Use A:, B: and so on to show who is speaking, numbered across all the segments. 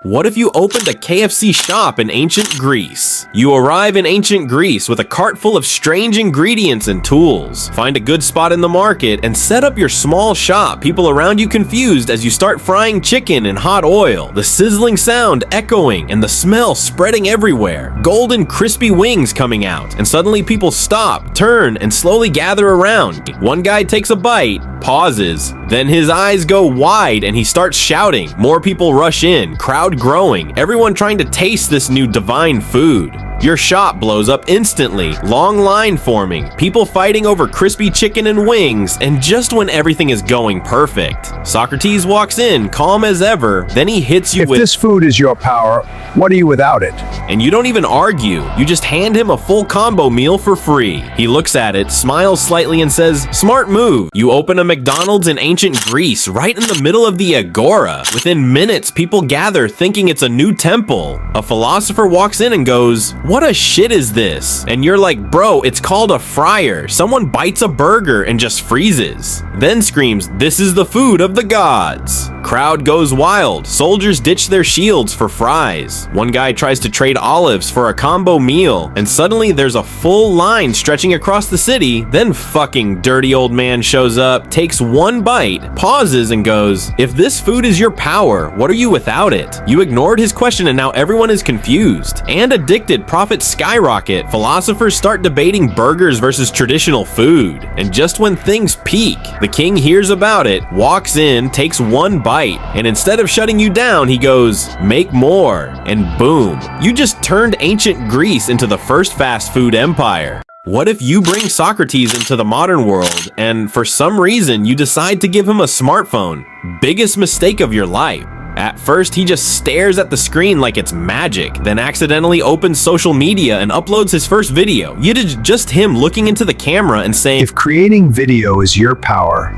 A: What if you opened a KFC shop in ancient Greece? You arrive in ancient Greece with a cart full of strange ingredients and tools. Find a good spot in the market and set up your small shop. People around you confused as you start frying chicken in hot oil, the sizzling sound echoing and the smell spreading everywhere. Golden crispy wings coming out, and suddenly people stop, turn, and slowly gather around. One guy takes a bite, pauses, then his eyes go wide and he starts shouting. More people rush in, crowd growing, everyone trying to taste this new divine food. Your shop blows up instantly, long line forming, people fighting over crispy chicken and wings, and just when everything is going perfect, Socrates walks in, calm as ever, then he hits you with,
B: "If this food is your power, what are you without it?"
A: And you don't even argue, you just hand him a full combo meal for free. He looks at it, smiles slightly and says, "Smart move." You open a McDonald's in ancient Greece, right in the middle of the agora. Within minutes, people gather thinking it's a new temple. A philosopher walks in and goes, "What a shit is this?" And you're like, "Bro, it's called a fryer. Someone bites a burger and just freezes." Then screams, "This is the food of the gods." Crowd goes wild. Soldiers ditch their shields for fries. One guy tries to trade olives for a combo meal, and suddenly there's a full line stretching across the city. Then fucking dirty old man shows up, takes one bite, pauses and goes, "If this food is your power, what are you without it?" You ignored his question and now everyone is confused. And addicted profits skyrocket. Philosophers start debating burgers versus traditional food. And just when things peak, the king hears about it, walks in, takes one bite, and instead of shutting you down, he goes, "Make more," and boom, you just turned ancient Greece into the first fast food empire. What if you bring Socrates into the modern world, and for some reason you decide to give him a smartphone? Biggest mistake of your life. At first, he just stares at the screen like it's magic, then accidentally opens social media and uploads his first video. It is just him looking into the camera and saying,
B: "If creating video is your power,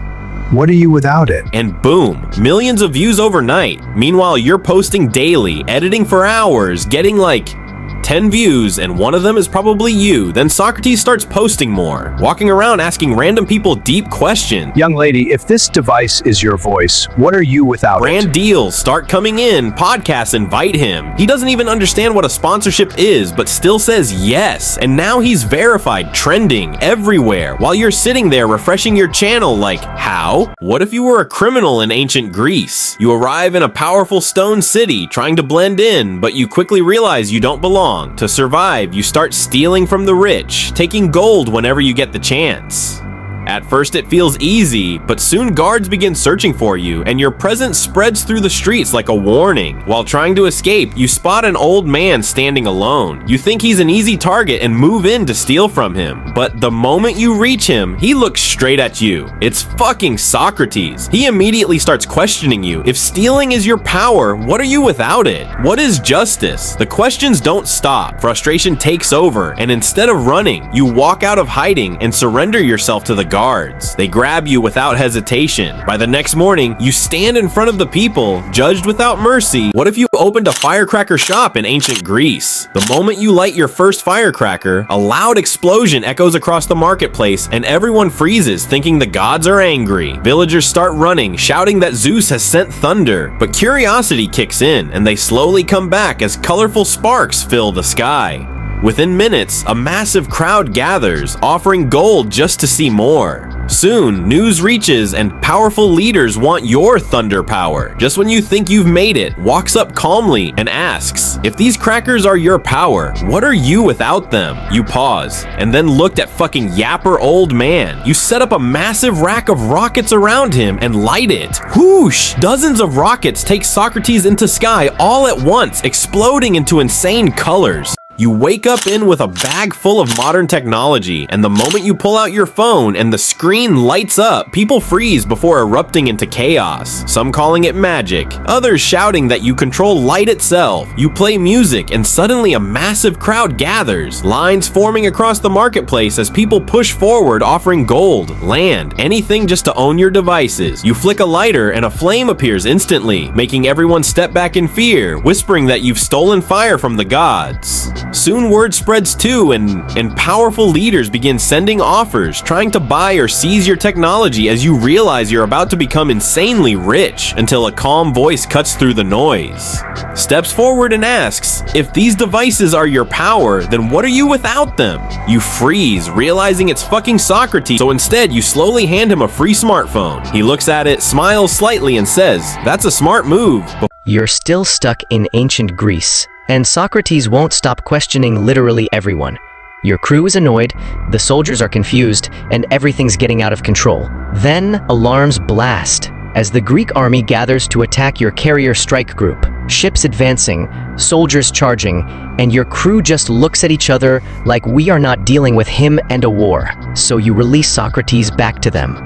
B: what are you without it?"
A: And boom, millions of views overnight. Meanwhile, you're posting daily, editing for hours, getting like 10 views, and one of them is probably you. Then Socrates starts posting more, walking around asking random people deep questions.
B: "Young lady, if this device is your voice, what are you without it?"
A: Brand deals start coming in, podcasts invite him. He doesn't even understand what a sponsorship is, but still says yes. And now he's verified, trending everywhere, while you're sitting there refreshing your channel like, how? What if you were a criminal in ancient Greece? You arrive in a powerful stone city, trying to blend in, but you quickly realize you don't belong. To survive, you start stealing from the rich, taking gold whenever you get the chance. At first it feels easy, but soon guards begin searching for you, and your presence spreads through the streets like a warning. While trying to escape, you spot an old man standing alone. You think he's an easy target and move in to steal from him. But the moment you reach him, he looks straight at you. It's fucking Socrates. He immediately starts questioning you. If stealing is your power, what are you without it? What is justice? The questions don't stop. Frustration takes over, and instead of running, you walk out of hiding and surrender yourself to the guards. They grab you without hesitation. By the next morning, you stand in front of the people, judged without mercy. What if you opened a firecracker shop in ancient Greece? The moment you light your first firecracker, a loud explosion echoes across the marketplace, and everyone freezes, thinking the gods are angry. Villagers start running, shouting that Zeus has sent thunder. But curiosity kicks in, and they slowly come back as colorful sparks fill the sky. Within minutes, a massive crowd gathers, offering gold just to see more. Soon, news reaches and powerful leaders want your thunder power. Just when you think you've made it, walks up calmly and asks, "If these crackers are your power, what are you without them?" You pause, and then looked at fucking yapper old man. You set up a massive rack of rockets around him and light it. Whoosh! Dozens of rockets take Socrates into sky all at once, exploding into insane colors. You wake up in with a bag full of modern technology, and the moment you pull out your phone and the screen lights up, people freeze before erupting into chaos. Some calling it magic, others shouting that you control light itself. You play music, and suddenly a massive crowd gathers, lines forming across the marketplace as people push forward offering gold, land, anything just to own your devices. You flick a lighter and a flame appears instantly, making everyone step back in fear, whispering that you've stolen fire from the gods. Soon word spreads too, and powerful leaders begin sending offers, trying to buy or seize your technology as you realize you're about to become insanely rich, until a calm voice cuts through the noise. Steps forward and asks, if these devices are your power, then what are you without them? You freeze, realizing it's fucking Socrates, so instead you slowly hand him a free smartphone. He looks at it, smiles slightly, and says, that's a smart move.
C: You're still stuck in ancient Greece, and Socrates won't stop questioning literally everyone. Your crew is annoyed, the soldiers are confused, and everything's getting out of control. Then, alarms blast as the Greek army gathers to attack your carrier strike group. Ships advancing, soldiers charging, and your crew just looks at each other like we are not dealing with him and a war. So you release Socrates back to them.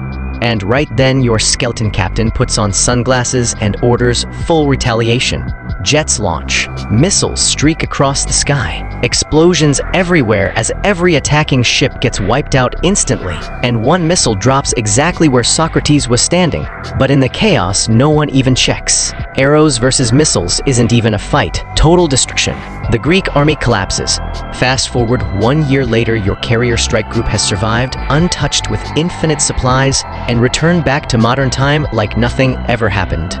C: And right then, your skeleton captain puts on sunglasses and orders full retaliation. Jets launch, missiles streak across the sky, explosions everywhere as every attacking ship gets wiped out instantly, and one missile drops exactly where Socrates was standing. But in the chaos, no one even checks. Arrows versus missiles isn't even a fight, total destruction. The Greek army collapses. Fast forward 1 year later, your carrier strike group has survived, untouched with infinite supplies, and returned back to modern time like nothing ever happened.